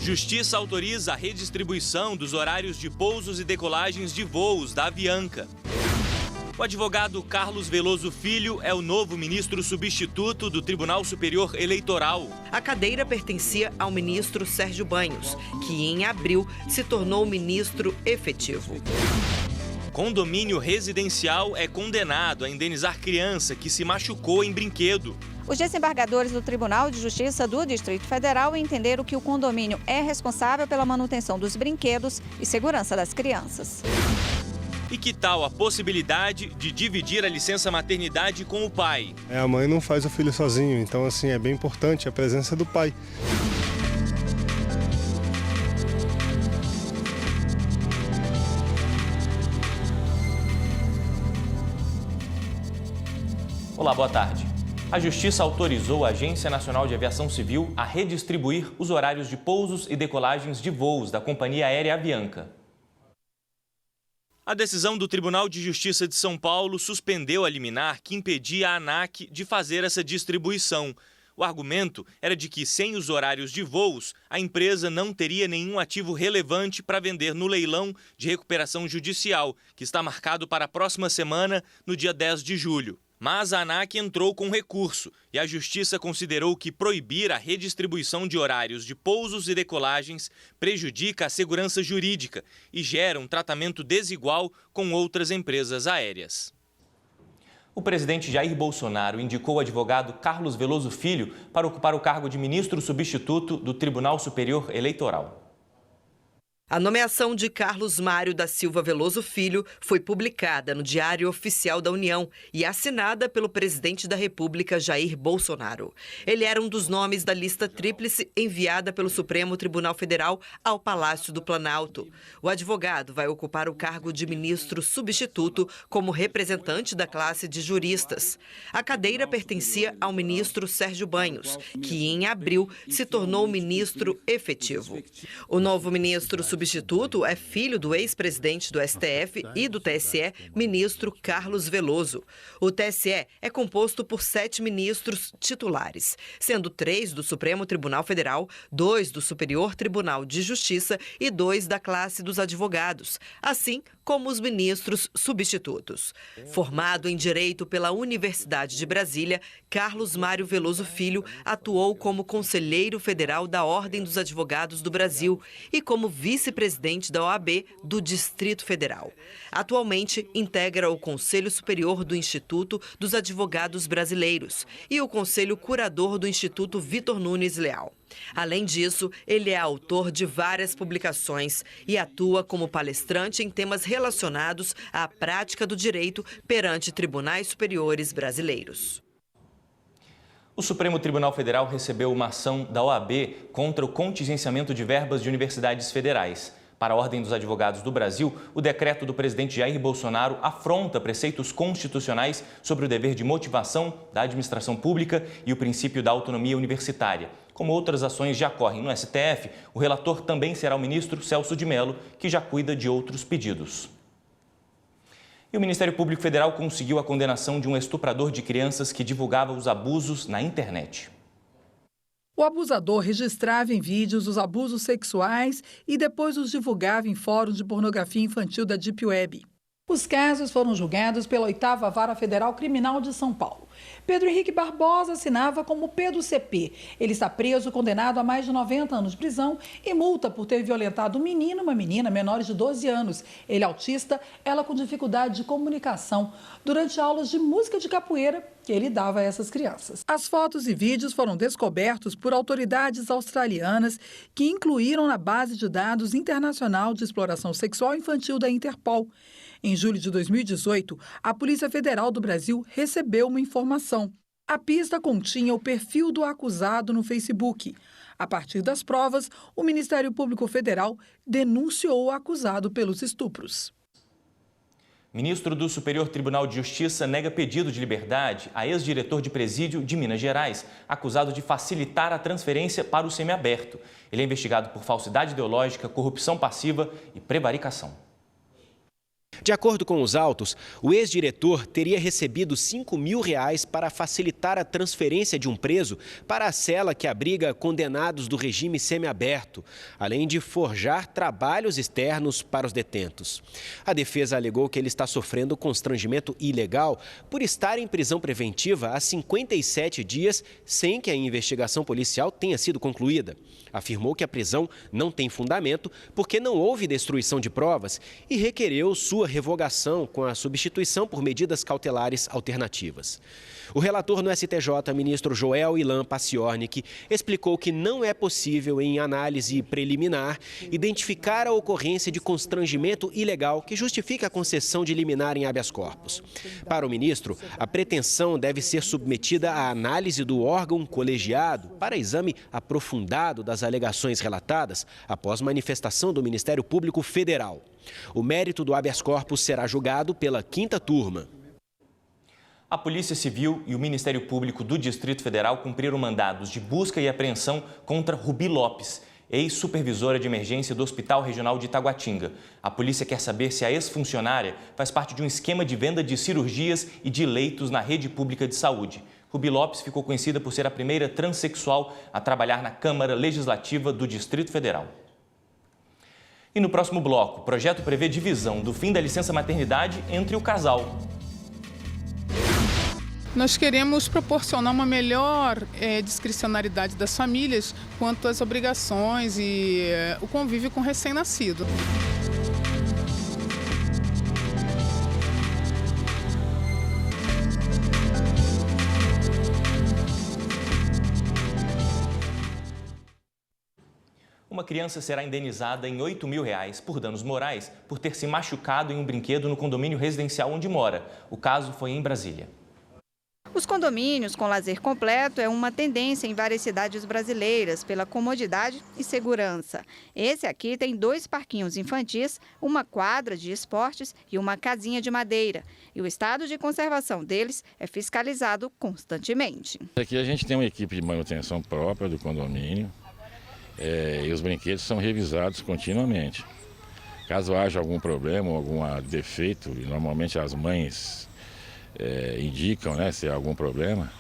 Justiça autoriza a redistribuição dos horários de pousos e decolagens de voos da Avianca. O advogado Carlos Veloso Filho é o novo ministro substituto do Tribunal Superior Eleitoral. A cadeira pertencia ao ministro Sérgio Banhos, que em abril se tornou ministro efetivo. Condomínio residencial é condenado a indenizar criança que se machucou em brinquedo. Os desembargadores do Tribunal de Justiça do Distrito Federal entenderam que o condomínio é responsável pela manutenção dos brinquedos e segurança das crianças. E que tal a possibilidade de dividir a licença maternidade com o pai? A mãe não faz o filho sozinho, então assim é bem importante a presença do pai. Olá, boa tarde. A Justiça autorizou a Agência Nacional de Aviação Civil a redistribuir os horários de pousos e decolagens de voos da companhia aérea Avianca. A decisão do Tribunal de Justiça de São Paulo suspendeu a liminar que impedia a ANAC de fazer essa distribuição. O argumento era de que, sem os horários de voos, a empresa não teria nenhum ativo relevante para vender no leilão de recuperação judicial, que está marcado para a próxima semana, no dia 10 de julho. Mas a ANAC entrou com recurso e a Justiça considerou que proibir a redistribuição de horários de pousos e decolagens prejudica a segurança jurídica e gera um tratamento desigual com outras empresas aéreas. O presidente Jair Bolsonaro indicou o advogado Carlos Veloso Filho para ocupar o cargo de ministro substituto do Tribunal Superior Eleitoral. A nomeação de Carlos Mário da Silva Veloso Filho foi publicada no Diário Oficial da União e assinada pelo presidente da República, Jair Bolsonaro. Ele era um dos nomes da lista tríplice enviada pelo Supremo Tribunal Federal ao Palácio do Planalto. O advogado vai ocupar o cargo de ministro substituto como representante da classe de juristas. A cadeira pertencia ao ministro Sérgio Banhos, que em abril se tornou ministro efetivo. O novo ministro substituto é filho do ex-presidente do STF e do TSE, ministro Carlos Veloso. O TSE é composto por 7 ministros titulares, sendo 3 do Supremo Tribunal Federal, 2 do Superior Tribunal de Justiça e 2 da classe dos advogados, assim como os ministros substitutos. Formado em Direito pela Universidade de Brasília, Carlos Mário Veloso Filho atuou como conselheiro federal da Ordem dos Advogados do Brasil e como vice-presidente da OAB do Distrito Federal. Atualmente, integra o Conselho Superior do Instituto dos Advogados Brasileiros e o Conselho Curador do Instituto Vitor Nunes Leal. Além disso, ele é autor de várias publicações e atua como palestrante em temas relacionados à prática do direito perante tribunais superiores brasileiros. O Supremo Tribunal Federal recebeu uma ação da OAB contra o contingenciamento de verbas de universidades federais. Para a Ordem dos Advogados do Brasil, o decreto do presidente Jair Bolsonaro afronta preceitos constitucionais sobre o dever de motivação da administração pública e o princípio da autonomia universitária. Como outras ações já ocorrem no STF, o relator também será o ministro Celso de Mello, que já cuida de outros pedidos. E o Ministério Público Federal conseguiu a condenação de um estuprador de crianças que divulgava os abusos na internet. O abusador registrava em vídeos os abusos sexuais e depois os divulgava em fóruns de pornografia infantil da Deep Web. Os casos foram julgados pela 8ª Vara Federal Criminal de São Paulo. Pedro Henrique Barbosa assinava como Pedro CP. Ele está preso, condenado a mais de 90 anos de prisão e multa por ter violentado um menino e uma menina menores de 12 anos. Ele é autista, ela com dificuldade de comunicação, durante aulas de música de capoeira que ele dava a essas crianças. As fotos e vídeos foram descobertos por autoridades australianas que incluíram na base de dados internacional de exploração sexual infantil da Interpol. Em julho de 2018, a Polícia Federal do Brasil recebeu uma informação. A pista continha o perfil do acusado no Facebook. A partir das provas, o Ministério Público Federal denunciou o acusado pelos estupros. Ministro do Superior Tribunal de Justiça nega pedido de liberdade a ex-diretor de presídio de Minas Gerais, acusado de facilitar a transferência para o semiaberto. Ele é investigado por falsidade ideológica, corrupção passiva e prevaricação. De acordo com os autos, o ex-diretor teria recebido R$5 mil para facilitar a transferência de um preso para a cela que abriga condenados do regime semiaberto, além de forjar trabalhos externos para os detentos. A defesa alegou que ele está sofrendo constrangimento ilegal por estar em prisão preventiva há 57 dias sem que a investigação policial tenha sido concluída. Afirmou que a prisão não tem fundamento porque não houve destruição de provas e requereu sua revogação com a substituição por medidas cautelares alternativas. O relator no STJ, ministro Joel Ilan Paciornik, explicou que não é possível, em análise preliminar, identificar a ocorrência de constrangimento ilegal que justifique a concessão de liminar em habeas corpus. Para o ministro, a pretensão deve ser submetida à análise do órgão colegiado para exame aprofundado das alegações relatadas após manifestação do Ministério Público Federal. O mérito do habeas corpus será julgado pela 5ª turma. A Polícia Civil e o Ministério Público do Distrito Federal cumpriram mandados de busca e apreensão contra Rubi Lopes, ex-supervisora de emergência do Hospital Regional de Itaguatinga. A polícia quer saber se a ex-funcionária faz parte de um esquema de venda de cirurgias e de leitos na rede pública de saúde. Rubi Lopes ficou conhecida por ser a primeira transexual a trabalhar na Câmara Legislativa do Distrito Federal. E no próximo bloco, o projeto prevê divisão do fim da licença maternidade entre o casal. Nós queremos proporcionar uma melhor discricionariedade das famílias quanto às obrigações e o convívio com o recém-nascido. Uma criança será indenizada em R$8 mil por danos morais por ter se machucado em um brinquedo no condomínio residencial onde mora. O caso foi em Brasília. Os condomínios com lazer completo é uma tendência em várias cidades brasileiras pela comodidade e segurança. Esse aqui tem 2 parquinhos infantis, uma quadra de esportes e uma casinha de madeira. E o estado de conservação deles é fiscalizado constantemente. Aqui a gente tem uma equipe de manutenção própria do condomínio e os brinquedos são revisados continuamente. Caso haja algum problema ou algum defeito, e normalmente as mães indicam, se há algum problema,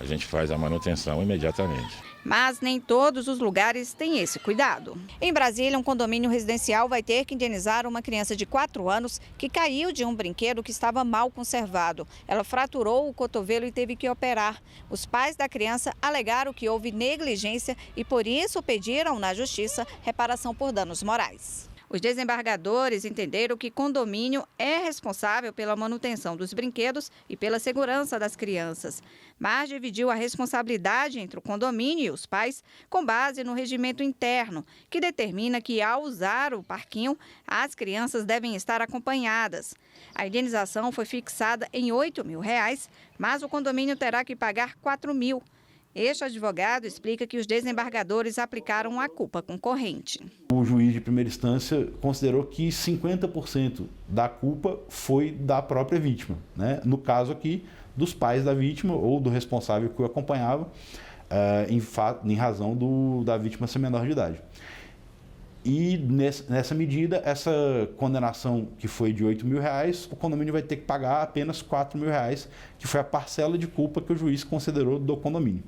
a gente faz a manutenção imediatamente. Mas nem todos os lugares têm esse cuidado. Em Brasília, um condomínio residencial vai ter que indenizar uma criança de 4 anos que caiu de um brinquedo que estava mal conservado. Ela fraturou o cotovelo e teve que operar. Os pais da criança alegaram que houve negligência e, por isso, pediram na justiça reparação por danos morais. Os desembargadores entenderam que condomínio é responsável pela manutenção dos brinquedos e pela segurança das crianças, mas dividiu a responsabilidade entre o condomínio e os pais com base no regimento interno, que determina que, ao usar o parquinho, as crianças devem estar acompanhadas. A indenização foi fixada em R$8 mil, mas o condomínio terá que pagar R$4 mil. Este advogado explica que os desembargadores aplicaram a culpa concorrente. O juiz de primeira instância considerou que 50% da culpa foi da própria vítima, no caso aqui dos pais da vítima ou do responsável que o acompanhava, em razão da vítima ser menor de idade. E nessa medida, essa condenação que foi de R$8 mil, o condomínio vai ter que pagar apenas R$4 mil, que foi a parcela de culpa que o juiz considerou do condomínio.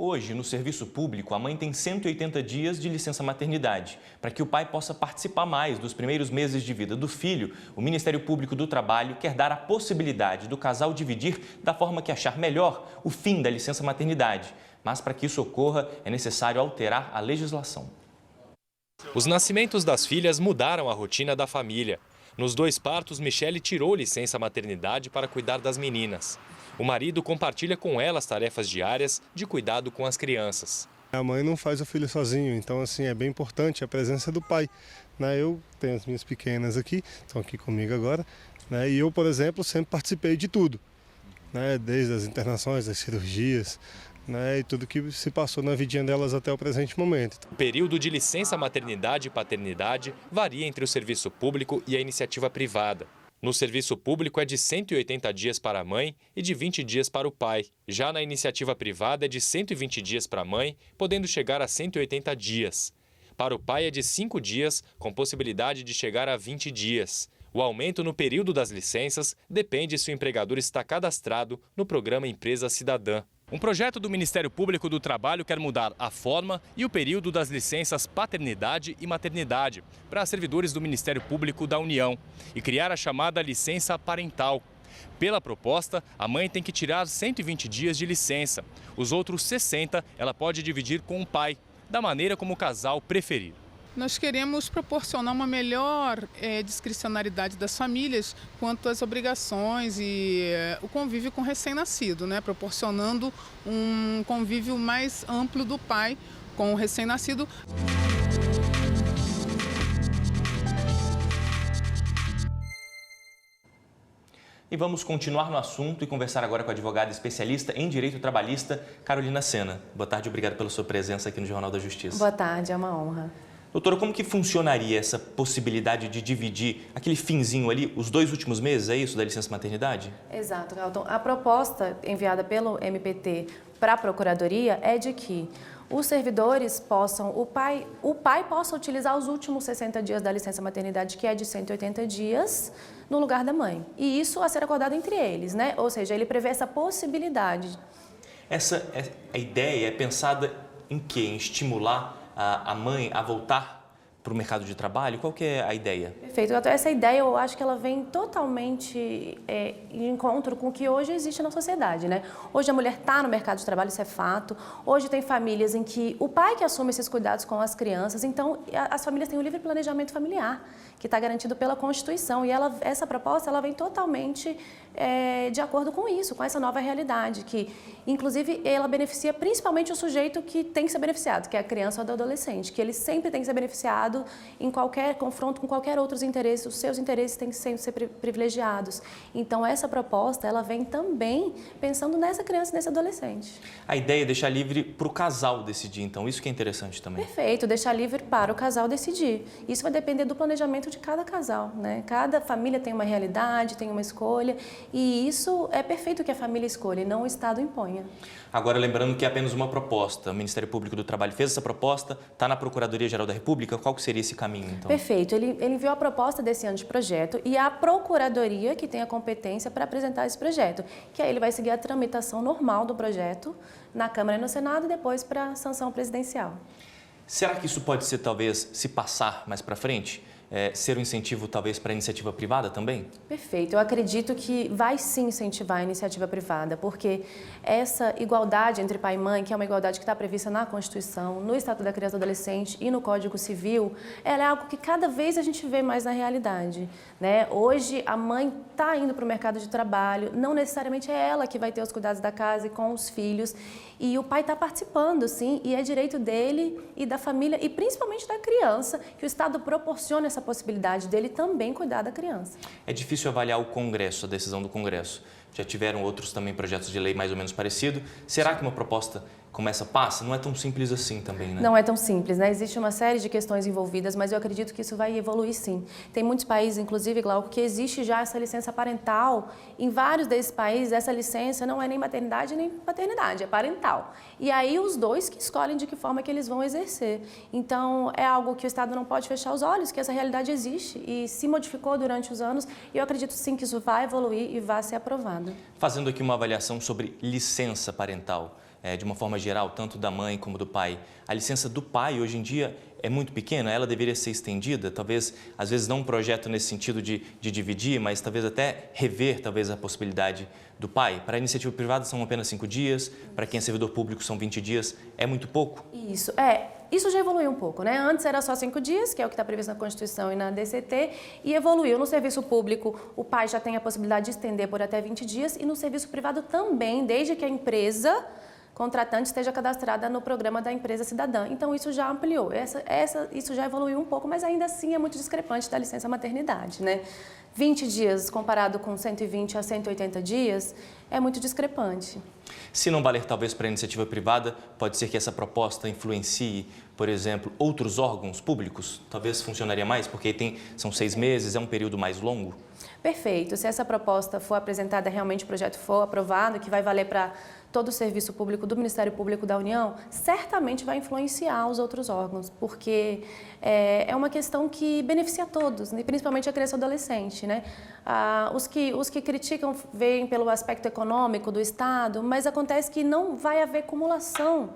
Hoje, no serviço público, a mãe tem 180 dias de licença maternidade. Para que o pai possa participar mais dos primeiros meses de vida do filho, o Ministério Público do Trabalho quer dar a possibilidade do casal dividir da forma que achar melhor o fim da licença maternidade. Mas para que isso ocorra, é necessário alterar a legislação. Os nascimentos das filhas mudaram a rotina da família. Nos 2 partos, Michele tirou licença maternidade para cuidar das meninas. O marido compartilha com ela as tarefas diárias de cuidado com as crianças. A mãe não faz o filho sozinho, então é bem importante a presença do pai. Eu tenho as minhas pequenas aqui, estão aqui comigo agora, e eu, por exemplo, sempre participei de tudo, desde as internações, as cirurgias, e tudo que se passou na vidinha delas até o presente momento. O período de licença maternidade e paternidade varia entre o serviço público e a iniciativa privada. No serviço público é de 180 dias para a mãe e de 20 dias para o pai. Já na iniciativa privada é de 120 dias para a mãe, podendo chegar a 180 dias. Para o pai é de 5 dias, com possibilidade de chegar a 20 dias. O aumento no período das licenças depende se o empregador está cadastrado no programa Empresa Cidadã. Um projeto do Ministério Público do Trabalho quer mudar a forma e o período das licenças paternidade e maternidade para servidores do Ministério Público da União e criar a chamada licença parental. Pela proposta, a mãe tem que tirar 120 dias de licença. Os outros 60 ela pode dividir com o pai, da maneira como o casal preferir. Nós queremos proporcionar uma melhor discricionariedade das famílias quanto às obrigações e o convívio com o recém-nascido, né? Proporcionando um convívio mais amplo do pai com o recém-nascido. E vamos continuar no assunto e conversar agora com a advogada especialista em direito trabalhista, Carolina Sena. Boa tarde, obrigado pela sua presença aqui no Jornal da Justiça. Boa tarde, é uma honra. Doutora, como que funcionaria essa possibilidade de dividir aquele finzinho ali, os 2 últimos meses, é isso, da licença maternidade? Exato, Galton. A proposta enviada pelo MPT para a Procuradoria é de que os servidores possam, o pai possa utilizar os últimos 60 dias da licença maternidade, que é de 180 dias, no lugar da mãe. E isso a ser acordado entre eles, né? Ou seja, ele prevê essa possibilidade. A ideia é pensada em quê? Em estimular a mãe a voltar para o mercado de trabalho? Qual que é a ideia? Perfeito. Essa ideia eu acho que ela vem totalmente em encontro com o que hoje existe na sociedade, né? Hoje a mulher está no mercado de trabalho, isso é fato. Hoje tem famílias em que o pai que assume esses cuidados com as crianças, então as famílias têm o livre planejamento familiar, que está garantido pela Constituição. E essa proposta ela vem totalmente de acordo com isso, com essa nova realidade, que inclusive ela beneficia principalmente o sujeito que tem que ser beneficiado, que é a criança ou o adolescente, que ele sempre tem que ser beneficiado em qualquer confronto com qualquer outros interesses, os seus interesses têm que sempre ser privilegiados. Então essa proposta ela vem também pensando nessa criança e nesse adolescente. A ideia é deixar livre para o casal decidir, então isso que é interessante também. Perfeito, deixar livre para o casal decidir. Isso vai depender do planejamento de cada casal, né? Cada família tem uma realidade, tem uma escolha e isso é perfeito que a família escolha e não o Estado imponha. Agora, lembrando que é apenas uma proposta, o Ministério Público do Trabalho fez essa proposta, está na Procuradoria-Geral da República, qual que seria esse caminho, então? Perfeito, ele enviou a proposta desse ano de projeto e a Procuradoria que tem a competência para apresentar esse projeto, que aí ele vai seguir a tramitação normal do projeto na Câmara e no Senado e depois para a sanção presidencial. Será que isso pode ser, talvez, se passar mais para frente? Ser um incentivo, talvez, para a iniciativa privada também? Perfeito. Eu acredito que vai sim incentivar a iniciativa privada, porque essa igualdade entre pai e mãe, que é uma igualdade que está prevista na Constituição, no Estatuto da Criança e do Adolescente e no Código Civil, ela é algo que cada vez a gente vê mais na realidade, né? Hoje, a mãe está indo para o mercado de trabalho, não necessariamente é ela que vai ter os cuidados da casa e com os filhos, e o pai está participando, sim, e é direito dele e da família, e principalmente da criança, que o Estado proporciona essa possibilidade dele também cuidar da criança. É difícil avaliar o Congresso, a decisão do Congresso. Já tiveram outros também projetos de lei mais ou menos parecido. Será que uma proposta como essa passa? Não é tão simples assim também, né? Não é tão simples, né? Existe uma série de questões envolvidas, mas eu acredito que isso vai evoluir sim. Tem muitos países, inclusive, Glauco, que existe já essa licença parental. Em vários desses países, essa licença não é nem maternidade nem paternidade, é parental. E aí os dois que escolhem de que forma que eles vão exercer. Então, é algo que o Estado não pode fechar os olhos, que essa realidade existe e se modificou durante os anos. E eu acredito sim que isso vai evoluir e vai ser aprovado. Fazendo aqui uma avaliação sobre licença parental. De uma forma geral, tanto da mãe como do pai. A licença do pai, hoje em dia, é muito pequena, ela deveria ser estendida, talvez, às vezes, não um projeto nesse sentido de dividir, mas talvez até rever, talvez, a possibilidade do pai. Para a iniciativa privada são apenas 5 dias, para quem é servidor público são 20 dias, é muito pouco? Isso já evoluiu um pouco, né? Antes era só 5 dias, que é o que está previsto na Constituição e na DCT, e evoluiu. No serviço público, o pai já tem a possibilidade de estender por até 20 dias, e no serviço privado também, desde que a empresa contratante esteja cadastrada no programa da Empresa Cidadã. Então, isso já ampliou. Isso já evoluiu um pouco, mas ainda assim é muito discrepante da licença maternidade, né? 20 dias comparado com 120 a 180 dias é muito discrepante. Se não valer, talvez, para a iniciativa privada, pode ser que essa proposta influencie, por exemplo, outros órgãos públicos? Talvez funcionaria mais, porque são 6 meses, é um período mais longo? Perfeito. Se essa proposta for apresentada, realmente o projeto for aprovado, que vai valer para todo o serviço público do Ministério Público da União, certamente vai influenciar os outros órgãos, porque é uma questão que beneficia a todos, né? Principalmente a criança e o adolescente, né? Os que criticam veem pelo aspecto econômico do Estado, mas acontece que não vai haver acumulação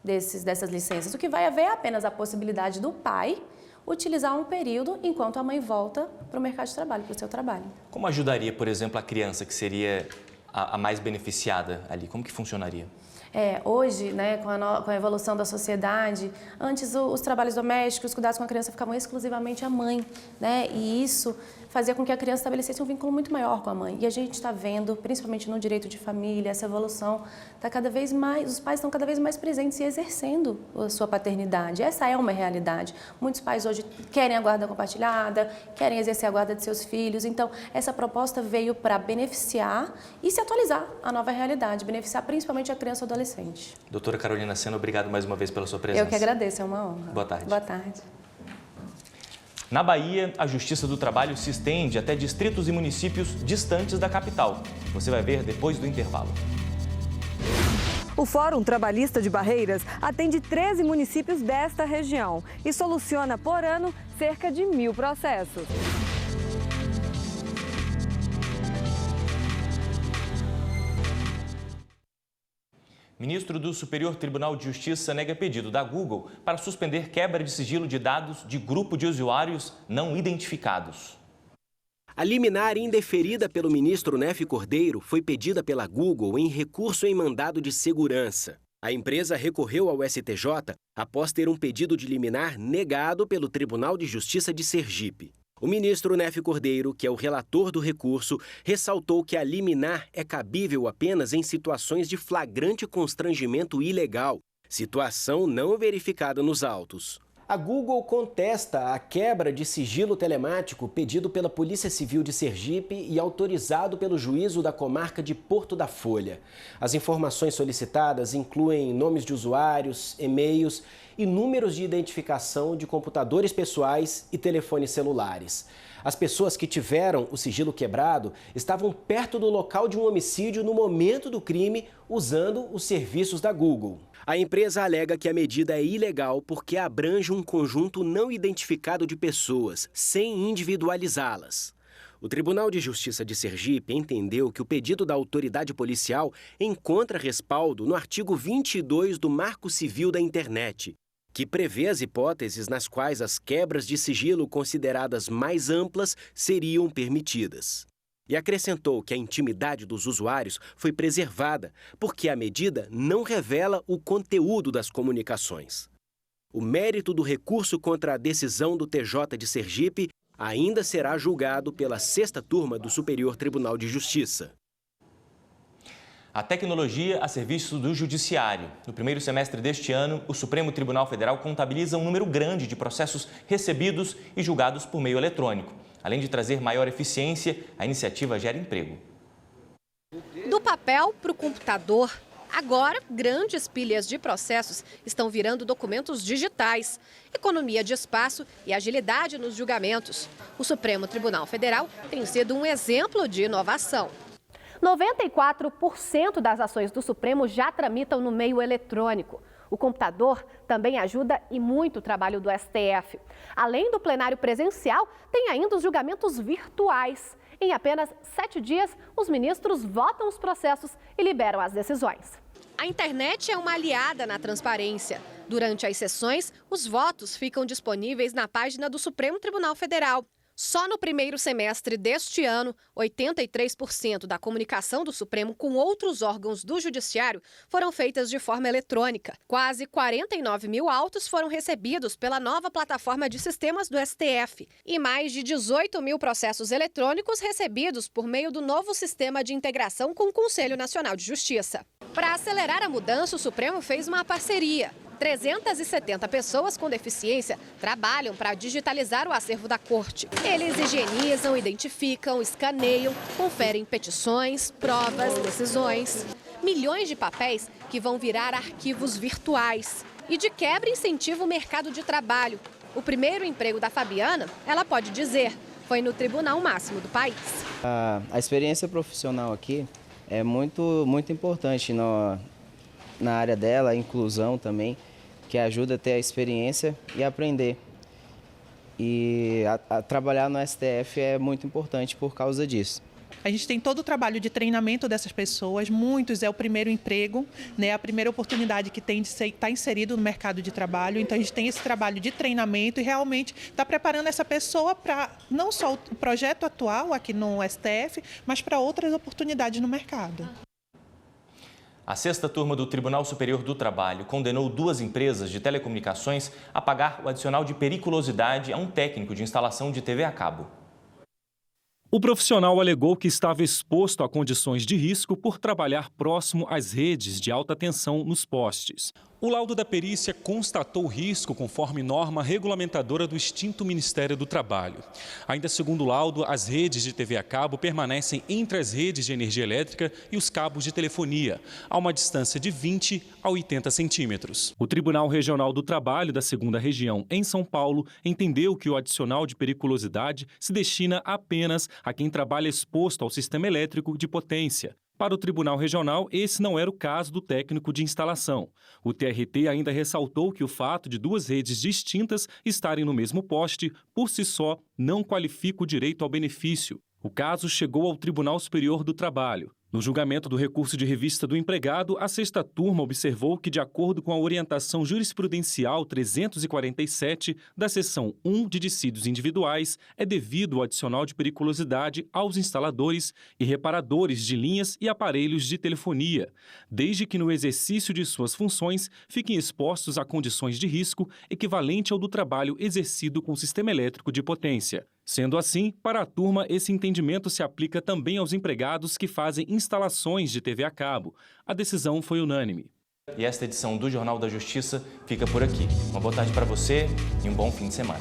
dessas licenças. O que vai haver é apenas a possibilidade do pai utilizar um período enquanto a mãe volta para o mercado de trabalho, para o seu trabalho. Como ajudaria, por exemplo, a criança, que seria a mais beneficiada ali? Como que funcionaria? Hoje, né, com a evolução da sociedade, antes os trabalhos domésticos, os cuidados com a criança ficavam exclusivamente à mãe, né? E isso fazia com que a criança estabelecesse um vínculo muito maior com a mãe. E a gente está vendo, principalmente no direito de família, essa evolução está cada vez mais, os pais estão cada vez mais presentes e exercendo a sua paternidade. Essa é uma realidade. Muitos pais hoje querem a guarda compartilhada, querem exercer a guarda de seus filhos. Então, essa proposta veio para beneficiar e se atualizar à nova realidade, beneficiar principalmente a criança e o adolescente. Doutora Carolina Sena, obrigado mais uma vez pela sua presença. Eu que agradeço, é uma honra. Boa tarde. Boa tarde. Na Bahia, a Justiça do Trabalho se estende até distritos e municípios distantes da capital. Você vai ver depois do intervalo. O Fórum Trabalhista de Barreiras atende 13 municípios desta região e soluciona por ano cerca de 1.000 processos. Ministro do Superior Tribunal de Justiça nega pedido da Google para suspender quebra de sigilo de dados de grupo de usuários não identificados. A liminar indeferida pelo ministro Nefi Cordeiro foi pedida pela Google em recurso em mandado de segurança. A empresa recorreu ao STJ após ter um pedido de liminar negado pelo Tribunal de Justiça de Sergipe. O ministro Nefi Cordeiro, que é o relator do recurso, ressaltou que a liminar é cabível apenas em situações de flagrante constrangimento ilegal, situação não verificada nos autos. A Google contesta a quebra de sigilo telemático pedido pela Polícia Civil de Sergipe e autorizado pelo juízo da comarca de Porto da Folha. As informações solicitadas incluem nomes de usuários, e-mails e números de identificação de computadores pessoais e telefones celulares. As pessoas que tiveram o sigilo quebrado estavam perto do local de um homicídio no momento do crime, usando os serviços da Google. A empresa alega que a medida é ilegal porque abrange um conjunto não identificado de pessoas, sem individualizá-las. O Tribunal de Justiça de Sergipe entendeu que o pedido da autoridade policial encontra respaldo no artigo 22 do Marco Civil da Internet, que prevê as hipóteses nas quais as quebras de sigilo consideradas mais amplas seriam permitidas. E acrescentou que a intimidade dos usuários foi preservada, porque a medida não revela o conteúdo das comunicações. O mérito do recurso contra a decisão do TJ de Sergipe ainda será julgado pela 6ª Turma do Superior Tribunal de Justiça. A tecnologia a serviço do Judiciário. No primeiro semestre deste ano, o Supremo Tribunal Federal contabiliza um número grande de processos recebidos e julgados por meio eletrônico. Além de trazer maior eficiência, a iniciativa gera emprego. Do papel para o computador, agora grandes pilhas de processos estão virando documentos digitais. Economia de espaço e agilidade nos julgamentos. O Supremo Tribunal Federal tem sido um exemplo de inovação. 94% das ações do Supremo já tramitam no meio eletrônico. O computador também ajuda e muito o trabalho do STF. Além do plenário presencial, tem ainda os julgamentos virtuais. Em apenas 7 dias, os ministros votam os processos e liberam as decisões. A internet é uma aliada na transparência. Durante as sessões, os votos ficam disponíveis na página do Supremo Tribunal Federal. Só no primeiro semestre deste ano, 83% da comunicação do Supremo com outros órgãos do Judiciário foram feitas de forma eletrônica. Quase 49 mil autos foram recebidos pela nova plataforma de sistemas do STF e mais de 18 mil processos eletrônicos recebidos por meio do novo sistema de integração com o Conselho Nacional de Justiça. Para acelerar a mudança, o Supremo fez uma parceria. 370 pessoas com deficiência trabalham para digitalizar o acervo da Corte. Eles higienizam, identificam, escaneiam, conferem petições, provas, decisões. Milhões de papéis que vão virar arquivos virtuais. E de quebra incentiva o mercado de trabalho. O primeiro emprego da Fabiana, ela pode dizer, foi no Tribunal Máximo do país. A experiência profissional aqui é muito importante na área dela, a inclusão também, que ajuda a ter a experiência e aprender. E trabalhar no STF é muito importante por causa disso. A gente tem todo o trabalho de treinamento dessas pessoas, muitos é o primeiro emprego, né, a primeira oportunidade que tem de estar inserido no mercado de trabalho. Então a gente tem esse trabalho de treinamento e realmente está preparando essa pessoa para não só o projeto atual aqui no STF, mas para outras oportunidades no mercado. A 6ª turma do Tribunal Superior do Trabalho condenou 2 empresas de telecomunicações a pagar o adicional de periculosidade a um técnico de instalação de TV a cabo. O profissional alegou que estava exposto a condições de risco por trabalhar próximo às redes de alta tensão nos postes. O laudo da perícia constatou o risco conforme norma regulamentadora do extinto Ministério do Trabalho. Ainda segundo o laudo, as redes de TV a cabo permanecem entre as redes de energia elétrica e os cabos de telefonia, a uma distância de 20 a 80 centímetros. O Tribunal Regional do Trabalho da 2ª Região, em São Paulo, entendeu que o adicional de periculosidade se destina apenas a quem trabalha exposto ao sistema elétrico de potência. Para o Tribunal Regional, esse não era o caso do técnico de instalação. O TRT ainda ressaltou que o fato de 2 redes distintas estarem no mesmo poste, por si só, não qualifica o direito ao benefício. O caso chegou ao Tribunal Superior do Trabalho. No julgamento do recurso de revista do empregado, a 6ª turma observou que, de acordo com a orientação jurisprudencial 347 da seção 1 de dissídios individuais, é devido o adicional de periculosidade aos instaladores e reparadores de linhas e aparelhos de telefonia, desde que no exercício de suas funções fiquem expostos a condições de risco equivalente ao do trabalho exercido com sistema elétrico de potência. Sendo assim, para a turma, esse entendimento se aplica também aos empregados que fazem instalações de TV a cabo. A decisão foi unânime. E esta edição do Jornal da Justiça fica por aqui. Uma boa tarde para você e um bom fim de semana.